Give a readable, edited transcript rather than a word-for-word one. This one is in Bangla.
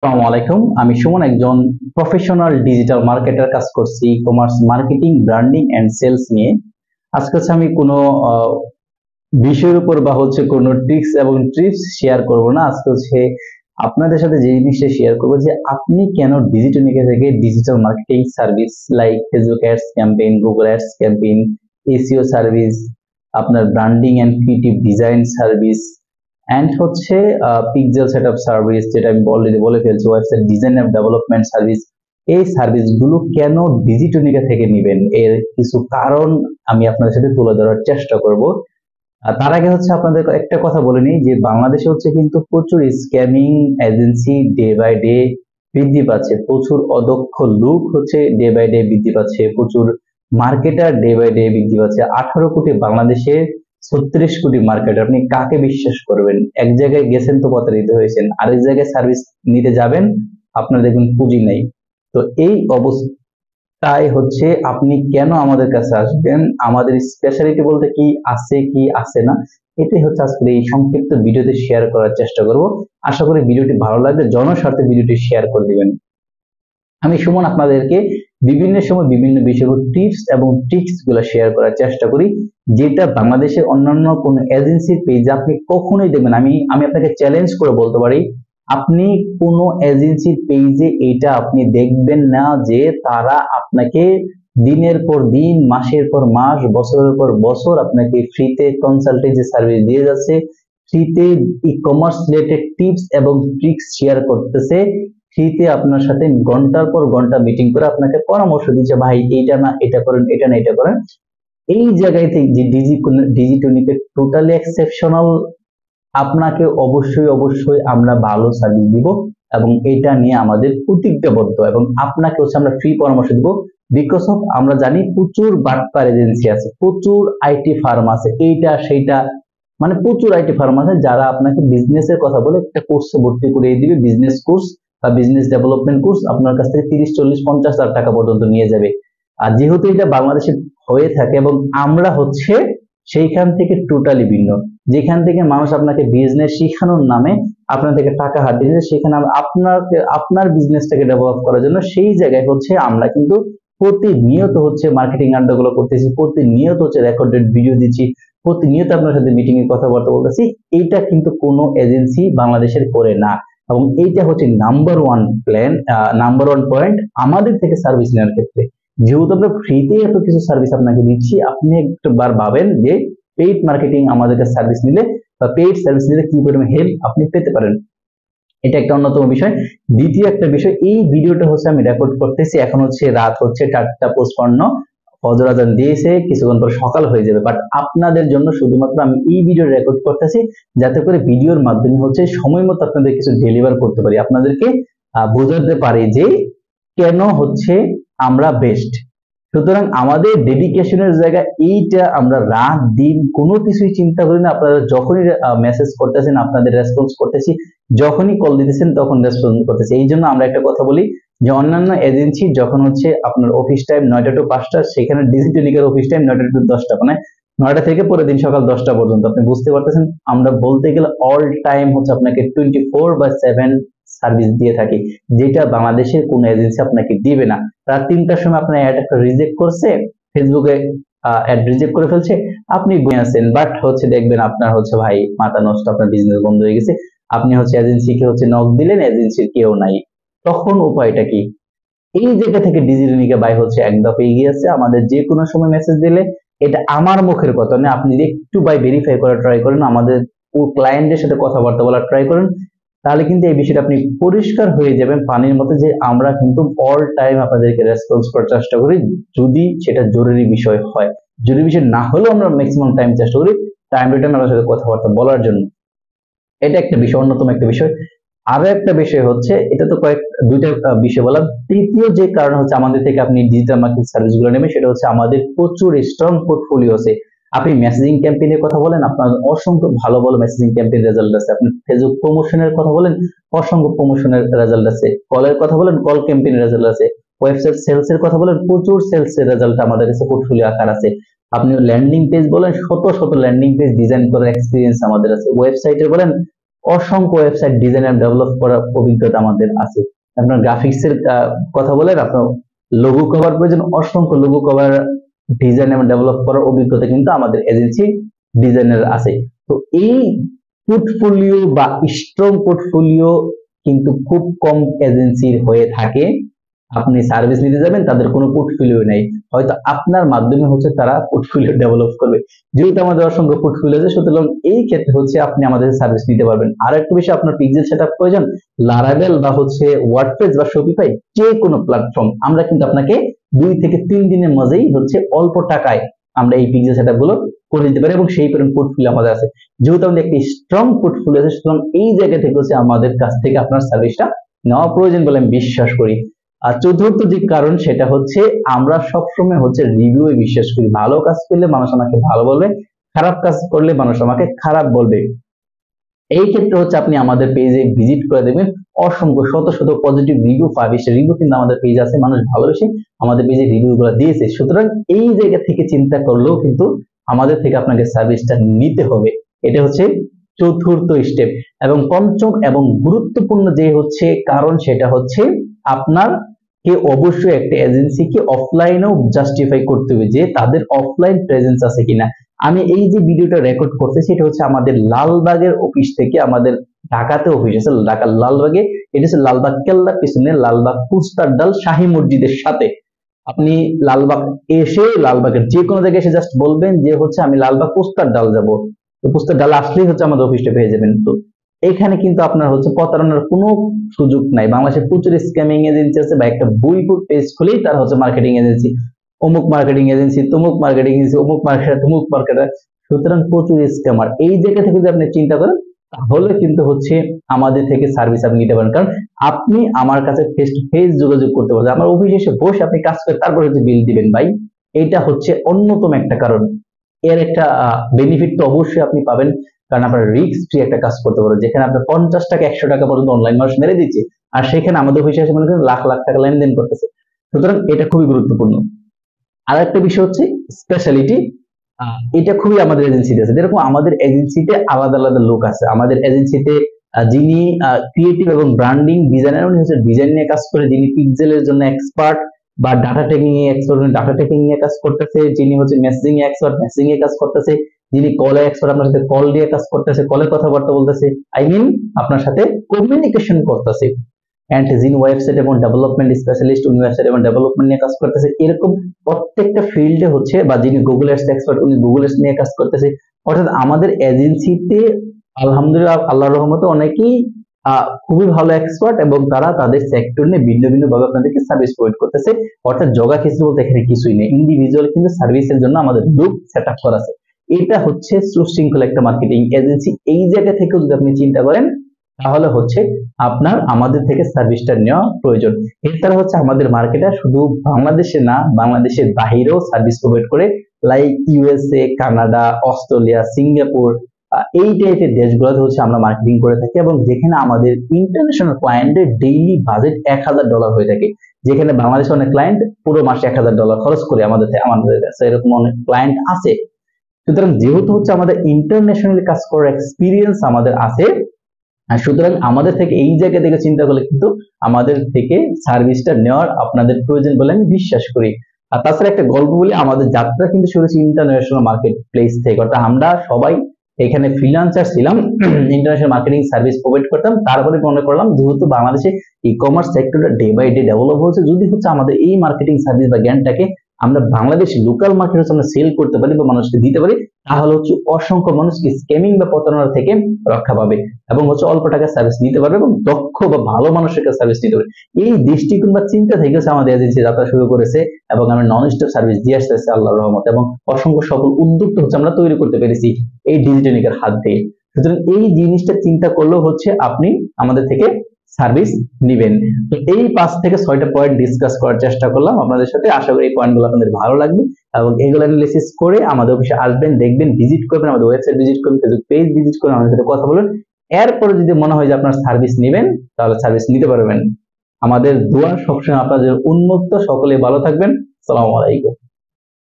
আসসালামু আলাইকুম। আমি সুমন, একজন প্রফেশনাল ডিজিটাল মার্কেটার, কাজ করছি e-commerce marketing, branding and sales নিয়ে। আজকে আমি কোনো বিষয়ের উপর বা কোনো ট্রিক্স এবং ট্রিপস শেয়ার করব না। আজকে আপনাদের সাথে যে জিনিসটা শেয়ার করব যে আপনি কেন ডিজিটালিকে থেকে digital marketing service like Facebook ads campaign, Google ads campaign, SEO service, আপনার branding and creative design service and pixel setup service, যেটা আমি অলরেডি বলে ফেলছি, website design and development service, এই সার্ভিসগুলো কেন ডিজিটনিকা থেকে নেবেন এর কিছু কারণ আমি আপনাদের সাথে তুলে ধরার চেষ্টা করব। তার আগে আপনাদের একটা কথা বলে নিই যে বাংলাদেশে কিন্তু প্রচুর scamming agency day by day বৃদ্ধি পাচ্ছে, প্রচুর অদক্ষ লোক ডে বাই ডে বৃদ্ধি পাচ্ছে, প্রচুর মার্কেটার ডে বাই ডে বৃদ্ধি পাচ্ছে। 18 কোটি বাংলাদেশে 36 কোটি মার্কেটার, আপনি কাকে বিশ্বাস করবেন? এক জায়গায় গেছেন তো প্রতারিত হয়েছেন, আরেক জায়গায় সার্ভিস নিতে যাবেন আপনার দেখুন পুঁজি নেই। তো এই অবস্থা তাই আপনি কেন আমাদের কাছে আসবেন, আমাদের স্পেশালিটি বলতে কি আছে কি আছে না, এটাই আজকে এই সংক্ষিপ্ত ভিডিওতে শেয়ার করার চেষ্টা করব। আশা করি ভিডিওটি ভালো লাগবে, জনস্বার্থে ভিডিওটি শেয়ার করে দিবেন। আমি সুমন আপনাদেরকে বিভিন্ন সময় বিভিন্ন বিষয়গুলো টিপস এবং ট্রিক্স গুলো শেয়ার করার চেষ্টা করি, যেটা বাংলাদেশের অন্যান্য কোন এজেন্সির পেজে আপনি কখনোই দেখবেন। আমি আপনাকে চ্যালেঞ্জ করে বলতে পারি, আপনি কোনো এজেন্সির পেজে এটা আপনি দেখবেন না যে তারা আপনাকে দিনের পর দিন, মাসের পর মাস, বছরের পর বছর আপনাকে ফ্রিতে কনসালটেন্সি সার্ভিস দিয়ে যাচ্ছে, ফ্রিতে ই-কমার্স রিলেটেড টিপস এবং ট্রিক্স শেয়ার করতেছে, ফ্রিতে আপনার সাথে ঘন্টার পর ঘন্টা মিটিং করে আপনাকে পরামর্শ দিচ্ছে, ভাই এইটা না এটা করেন, এটা না এটা করেন। এই জায়গায় যে ডিজিটনিকে টোটালি এক্সেপশনাল, আপনাকে অবশ্যই অবশ্যই আমরা ভালো সার্ভিস দিব এবং এটা নিয়ে আমাদের প্রতিজ্ঞাবদ্ধ, এবং আপনাকে আমরা ফ্রি পরামর্শ দিব। বিকজ অফ আমরা জানি প্রচুর বাটপার এজেন্সি আছে, প্রচুর আইটি ফার্ম আছে, এইটা সেইটা, মানে প্রচুর আইটি ফার্ম আছে যারা আপনাকে বিজনেসের কথা বলে একটা কোর্সে ভর্তি করিয়ে দিবে, বিজনেস কোর্স বা বিজনেস ডেভেলপমেন্ট কোর্স আপনার কাছ থেকে 30, 40, 50 হাজার টাকা পর্যন্ত নিয়ে যাবে। আর যেহেতু এটা বাংলাদেশে হয়ে থাকে এবং আমরা সেইখান থেকে টোটালি ভিন্ন, যেখান থেকে মানুষ আপনাকে বিজনেস শিখানোর নামে আপনার থেকে টাকা হাতিয়ে দিচ্ছে, সেখানে আপনার বিজনেসটাকে ডেভেলপ করার জন্য সেই জায়গায় আমরা কিন্তু প্রতিনিয়ত মার্কেটিং আড্ডাগুলো করতেছি, প্রতিনিয়ত রেকর্ডেড ভিডিও দিচ্ছি, প্রতিনিয়ত আপনার সাথে মিটিং এর কথাবার্তা বলতেছি। এইটা কিন্তু কোনো এজেন্সি বাংলাদেশের করে না, এবং এইটা number one plan, number one point আমাদের থেকে সার্ভিস নেওয়ার ক্ষেত্রে। যেহেতু আমরা ফ্রিতে এত কিছু সার্ভিস আপনাকে দিচ্ছি, আপনি একবার ভাবেন যে পেইড মার্কেটিং আমাদের কাছে সার্ভিস নিলে বা পেইড সার্ভিস নিলে কি পরিমাণ হেল্প আপনি পেতে পারেন। এটা একটা অন্যতম বিষয়। দ্বিতীয় একটা বিষয়, এই ভিডিওটা আমি রেকর্ড করতেছি, এখন রাত 4টা 55, ফজর আজান দিয়েছে, কিছুক্ষণ পর সকাল হয়ে যাবে, বাট আপনাদের জন্য শুধুমাত্র আমি এই ভিডিও রেকর্ড করতেছি যাতে করে ভিডিওর মাধ্যমে সময় মতো আপনাদের কিছু ডেলিভার করতে পারি, আপনাদেরকে বোঝাতে পারি যে কেন আমরা বেস্ট। সুতরাং আমাদের ডেডিকেশনের জায়গা এইটা, আমরা রাত দিন কোনো কিছুই চিন্তা করি না। আপনারা যখনই মেসেজ করতেছেন আপনাদের রেসপন্স করতেছি, যখনই কল দিতেছেন তখন রেসপন্স করতেছি। এই জন্য আমরা একটা কথা বলি যে অন্যান্য এজেন্সি যখন আপনার অফিস টাইম 9টা to 5টা, সেখানে ডিজিটালিকার অফিস টাইম 9টা to 10টা, মানে 9টা থেকে পরের দিন সকাল 10টা পর্যন্ত। আপনি বুঝতে পারতেছেন আমরা বলতে গেলে অল টাইম আপনাকে 24/7 সার্ভিস দিয়ে থাকি, যেটা বাংলাদেশের কোনো এজেন্সি আপনাকে দিবে না। রাত 3টার সময় আপনার অ্যাড একটা রিজেক্ট করছে, ফেসবুকে অ্যাড রিজেক্ট করে ফেলছে, আপনি ঘুমিয়ে আছেন, বাট দেখবেন আপনার ভাই মাথা নষ্ট, আপনার বিজনেস বন্ধ হয়ে গেছে। আপনি এজেন্সিকে নক দিলেন, এজেন্সির কেউ নাই, তখন উপায়টা কি? এই জায়গা থেকে ডিজিটালিকা বাই এক ধাপ এগিয়ে আছে। আমাদের যে কোনো সময় মেসেজ দিলে, এটা আমার মুখের কথা না, আপনি একটু বাই ভেরিফাই করার ট্রাই করেন, আমাদের ক্লায়েন্টের সাথে কথাবার্তা বলার ট্রাই করেন, তাহলে কিন্তু এই বিষয়টা আপনি পরিষ্কার হয়ে যাবেন পানির মতো, যে আমরা কিন্তু অল টাইম আপনাদেরকে রেসপন্স করার চেষ্টা করি, যদি সেটা জরুরি বিষয় হয়। জরুরি বিষয় না হলেও আমরা ম্যাক্সিমাম টাইম চেষ্টা করি টাইম টু টাইম আপনার সাথে কথাবার্তা বলার জন্য। এটা একটা বিষয়, অন্যতম একটা বিষয়। আরো একটা বিষয় এটা তো দুইটা বিষয় বললাম। তৃতীয় যে কারণ আমাদের থেকে আপনি ডিজিটাল মার্কেটিং সার্ভিস গুলো নেবেন, সেটা আমাদের প্রচুর স্ট্রং পোর্টফোলিও আছে। আপনি মেসেজিং ক্যাম্পেইনের কথা বলেন, আপনার অসংখ্য ভালো ভালো মেসেজিং ক্যাম্পেইন রেজাল্ট আছে। আপনি ফেসবুক প্রমোশনের কথা বলেন, অসংখ্য প্রমোশনের রেজাল্ট আছে। কলের কথা বলেন, কল ক্যাম্পেইনের রেজাল্ট আছে। ওয়েবসাইট সেলস এর কথা বলেন, প্রচুর সেলস এর রেজাল্ট আমাদের কাছে পোর্টফোলিও আকার আছে। আপনি ল্যান্ডিং পেজ বলেন, শত শত ল্যান্ডিং পেজ ডিজাইন করার এক্সপিরিয়েন্স আমাদের আছে। ওয়েবসাইটে বলেন, অসংখ্য ওয়েবসাইট ডিজাইন এবং ডেভেলপ করার অভিজ্ঞতা আমাদের আছে। আপনার গ্রাফিক্স এর কথা বলেন, আপনার লোগো কভার প্রয়োজন, অসংখ্য লোগো কভার ডিজাইন এবং ডেভেলপ করার অভিজ্ঞতা কিন্তু আমাদের এজেন্সি ডিজাইনের আছে। তো এই পোর্টফোলিও বা স্ট্রং পোর্টফোলিও কিন্তু খুব কম এজেন্সির হয়ে থাকে। আপনি সার্ভিস নিতে যাবেন, তাদের কোনো পোর্টফোলিও নেই, হয়তো আপনার মাধ্যমে হচ্ছে তারা পোর্টফোলিও ডেভেলপ করবে। যেহেতু আমাদের অসংখ্য পোর্টফোলিও আছে, সুতরাং এই ক্ষেত্রে হচ্ছে আপনি আমাদের সার্ভিস নিতে পারবেন। আর একটা বিষয়, আপনার পিক্সেল সেটআপ প্রয়োজন, লারাভেল বা হচ্ছে ওয়ার্ডপ্রেস বা শপিফাই যে কোনো প্ল্যাটফর্ম, আমরা কিন্তু আপনাকে 2 থেকে 3 দিনের মধ্যেই হচ্ছে অল্প টাকায় আমরা এই পিক্সেল সেটআপ গুলো করে দিতে পারি এবং সেই পরিমাণ পোর্টফোলিও আমাদের আছে। যেহেতু আমাদের একটি স্ট্রং পোর্টফোলিও আছে, সুতরাং এই জায়গা থেকে হচ্ছে আমাদের কাছ থেকে আপনার সার্ভিসটা নেওয়া প্রয়োজন বলে আমি বিশ্বাস করি। আর চতুর্থ যে কারণ, সেটা হচ্ছে আমরা সবসময় হচ্ছে রিভিউয়ে বিশ্বাস করি। ভালো কাজ করলে মানুষ আমাকে ভালো বলবে, খারাপ কাজ করলে মানুষ আমাকে খারাপ বলবে। এই ক্ষেত্রে হচ্ছে আপনি আমাদের পেজে ভিজিট করে দেবেন, অসংখ্য শত শত পজিটিভ রিভিউ, 5 স্টার রিভিউ কিন্তু আমাদের পেজ আছে, মানুষ ভালোবেসে আমাদের পেজে রিভিউ গুলো দিয়েছে। সুতরাং এই জায়গা থেকে চিন্তা করলেও কিন্তু আমাদের থেকে আপনাকে সার্ভিসটা নিতে হবে। এটা হচ্ছে চতুর্থ স্টেপ। এবং পঞ্চম এবং গুরুত্বপূর্ণ যে হচ্ছে কারণ, সেটা হচ্ছে আপনার কে অবশ্যই একটা এজেন্সিকে অফলাইনেও জাস্টিফাই করতে হবে যে তাদের অফলাইন প্রেজেন্স আছে কিনা। আমি এই যে ভিডিওটা রেকর্ড করতেছি, এটা হচ্ছে আমাদের লালবাগের অফিস থেকে, আমাদের ঢাকাতে অফিস আছে, ঢাকার লালবাগে। এটা হচ্ছে লালবাগ কেল্লার পিছনে, লালবাগ পুস্তার ডাল শাহী মসজিদের সাথে। আপনি লালবাগ এসে, লালবাগের যে কোনো জায়গায় এসে জাস্ট বলবেন যে হচ্ছে আমি লালবাগ পুস্তার ডাল যাবো, তো পুস্তার ডাল আসলেই হচ্ছে আমাদের অফিসটা পেয়ে যাবেন। তো এখানে কিন্তু আপনার হচ্ছে প্রতারণার কোনো সুযোগ নাই। বাংলাদেশে প্রচুর স্ক্যামিং এজেন্সি আছে, বা একটা বইপুর পেজ খুলেই তারা হচ্ছে মার্কেটিং এজেন্সি, অমুক মার্কেটিং এজেন্সি, তমুক মার্কেটিং এজেন্সি, অমুক মার্কেটার, তমুক মার্কেটার। সুতরাং প্রচুর স্ক্যামার। এই জায়গা থেকে যদি আপনি চিন্তা করেন, তাহলে কিন্তু হচ্ছে আমাদের থেকে সার্ভিস আপনি নিতে পারেন। কারণ আপনি আমার কাছে ফেস টু ফেস যোগাযোগ করতে পারবেন, আমার অফিসে এসে বসে আপনি কাজ করে তারপর হচ্ছে বিল দিবেন ভাই। এটা হচ্ছে অন্যতম একটা কারণ। এর একটা বেনিফিট তো অবশ্যই আপনি পাবেন, কারণ আপনার রিস্ক ফ্রি একটা কাজ করতে পারবেন, যেখানে আপনার 50 টাকা 100 টাকা পর্যন্ত অনলাইন মানুষ মেরে দিচ্ছে, আর সেখানে আমাদের অফিসে এসে মনে করেন লাখ লাখ টাকা লেনদেন করতেছে। সুতরাং এটা খুবই গুরুত্বপূর্ণ। আর একটা বিষয় হচ্ছে স্পেশালিটি, এটা খুবই আমাদের এজেন্সিতে আছে। যেরকম আমাদের এজেন্সিতে আলাদা আলাদা লোক আছে, আমাদের এজেন্সিতে যিনি ক্রিয়েটিভ এবং ব্র্যান্ডিং ডিজাইনার, উনি হচ্ছে ডিজাইন নিয়ে কাজ করে, যিনি পিক্সেলের জন্য এক্সপার্ট বা ডাটা টেকিং এ এক্সপার্ট, উনি ডাটা টেকিং নিয়ে কাজ করতেছে, যিনি হচ্ছে মেসেজিং এ এক্সপার্ট, মেসেজিং এ কাজ করতেছে, যিনি কলে এক্সপার্ট, আপনার সাথে কল দিয়ে কাজ করতেছে, কলে কথাবার্তা বলতেছে, আই মিন আপনার সাথে কমিউনিকেশন করতেছে। এন্ড যিনি ওয়েবসাইট এবং ডেভেলপমেন্ট স্পেশালিস্ট, উনি ওয়েবসাইট এবং ডেভেলপমেন্ট নিয়ে কাজ করতেছে। এরকম প্রত্যেকটা ফিল্ডে হচ্ছে, বা যিনি গুগল অ্যাডস এক্সপার্ট, উনি গুগল অ্যাডস নিয়ে কাজ করতেছে। অর্থাৎ আমাদের এজেন্সিতে আলহামদুলিল্লাহ আল্লাহর রহমতে অনেকেই খুবই ভালো এক্সপার্ট, এবং তারা তাদের সেক্টর নিয়ে ভিন্ন ভিন্ন ভাবে আপনাদেরকে সার্ভিস প্রোভাইড করতেছে। অর্থাৎ জগা খিচুড়ি বলতে এখানে কিছুই নেই, ইন্ডিভিজুয়াল কিন্তু সার্ভিসের জন্য আমাদের গ্রুপ সেট আপ করা আছে। এটা হচ্ছে সুশৃঙ্খল একটা মার্কেটিং এজেন্সি। এই জায়গা থেকেও যদি আপনি চিন্তা করেন, তাহলে হচ্ছে আপনার আমাদের থেকে সার্ভিসটা নেওয়া প্রয়োজন। এছাড়া হচ্ছে আমাদের মার্কেটার শুধু বাংলাদেশে না, বাংলাদেশের বাহিরেও সার্ভিস প্রোভাইড করে, like USA, Canada, Australia, Singapore, এই টাইপের দেশগুলোতে হচ্ছে আমরা মার্কেটিং করে থাকি, এবং যেখানে আমাদের ইন্টারন্যাশনাল ক্লায়েন্টের ডেইলি বাজেট $1000 হয়ে থাকে, যেখানে বাংলাদেশে অনেক ক্লায়েন্ট পুরো মাসে $1000 খরচ করে আমাদের কাছে, এরকম অনেক ক্লায়েন্ট আছে। সুতরাং যেহেতু হচ্ছে আমাদের ইন্টারন্যাশনালি কাজ করার এক্সপিরিয়েন্স আমাদের আছে, সুতরাং আমাদের থেকে এই জায়গা থেকে চিন্তা করলে কিন্তু আমাদের থেকে সার্ভিসটা নেওয়ার আপনাদের প্রয়োজন বলে আমি বিশ্বাস করি। আর তাছাড়া একটা গল্প বলি, আমাদের যাত্রা কিন্তু শুরু হয়েছে ইন্টারন্যাশনাল মার্কেট প্লেস থেকে। অর্থাৎ আমরা সবাই এখানে ফ্রিল্যান্সার ছিলাম, ইন্টারন্যাশনাল মার্কেটিং সার্ভিস প্রোভাইড করতাম। তারপরে মনে করলাম যেহেতু বাংলাদেশে ই কমার্স সেক্টরটা ডে বাই ডে ডেভেলপ হচ্ছে, যদি হচ্ছে আমাদের এই মার্কেটিং সার্ভিস বা জ্ঞানটাকে আমরা বাংলাদেশ লোকাল মার্কেটে আমরা সেল করতে পারি বা মানুষকে দিতে পারি, তাহলে হচ্ছে অসংখ্য মানুষকে স্ক্যামিং বা প্রতারণা থেকে রক্ষা পাবে, এবং হচ্ছে অল্প টাকায় সার্ভিস নিতে পারবে, এবং দক্ষ বা ভালো মানুষের কাছে সার্ভিস নিতে পারবে। এই দৃষ্টিকোণ বা চিন্তা থেকে আমাদের এজেন্সি যাত্রা শুরু করেছে, এবং আমরা নন স্টপ সার্ভিস দিয়ে আসতেছি আল্লাহর রহমতে, এবং অসংখ্য সফল উদ্যোক্তা হচ্ছে আমরা তৈরি করতে পেরেছি এই ডিজিটালিকের হাত দিয়ে। সুতরাং এই জিনিসটা চিন্তা করলেও হচ্ছে আপনি আমাদের থেকে সার্ভিস নিবেন। তো এই 5 থেকে 6টা পয়েন্ট ডিসকাস করার চেষ্টা করলাম আপনাদের সাথে। আশা করি এই পয়েন্টগুলো আপনাদের ভালো লাগবে, এবং এগুলো অ্যানালাইসিস করে আমাদের অফিসে আসবেন, দেখবেন, ভিজিট করবেন, আমাদের ওয়েবসাইট ভিজিট করবেন, ফেসবুক পেজ ভিজিট করবেন, আমাদের সাথে কথা বলুন। এরপরে যদি মনে হয় যে আপনার সার্ভিস নেবেন, তাহলে সার্ভিস নিতে পারবেন। আমাদের দোয়া সবসময় আপনাদের উন্মুক্ত। সকলে ভালো থাকবেন। আসসালামু আলাইকুম।